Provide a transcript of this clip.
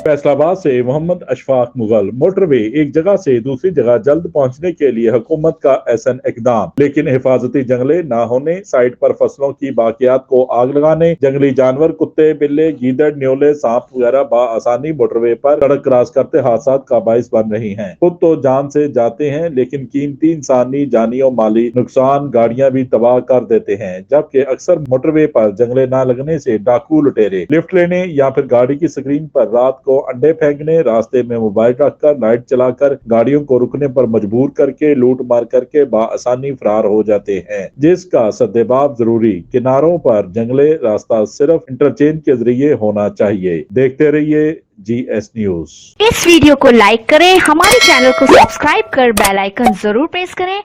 फैसलाबाद से मोहम्मद अशफाक मुगल। मोटरवे एक जगह से दूसरी जगह जल्द पहुंचने के लिए हुकूमत का ऐसा इकदाम, लेकिन हिफाजती जंगले न होने, साइट पर फसलों की बाकियात को आग लगाने, जंगली जानवर कुत्ते, बिल्ले, गीदड़, न्योले, सांप वगैरह बआसानी मोटरवे पर सड़क क्रॉस करते हादसा का बाइस बन रही हैं। खुद तो जान से जाते हैं, लेकिन कीमती इंसानी जानी और माली नुकसान गाड़ियां भी तबाह कर देते हैं। जबकि अक्सर मोटरवे पर जंगले न लगने से डाकू लुटेरे लिफ्ट लेने या फिर गाड़ी की स्क्रीन पर रात को अंडे फेंकने, रास्ते में मोबाइल रखकर लाइट चलाकर गाड़ियों को रुकने पर मजबूर करके लूट मार करके बआसानी फरार हो जाते हैं, जिसका सद्देबाब जरूरी। किनारों पर जंगले रास्ता सिर्फ इंटरचेंज के जरिए होना चाहिए। देखते रहिए GS न्यूज। इस वीडियो को लाइक करें, हमारे चैनल को सब्सक्राइब कर बेल आइकन जरूर प्रेस करें।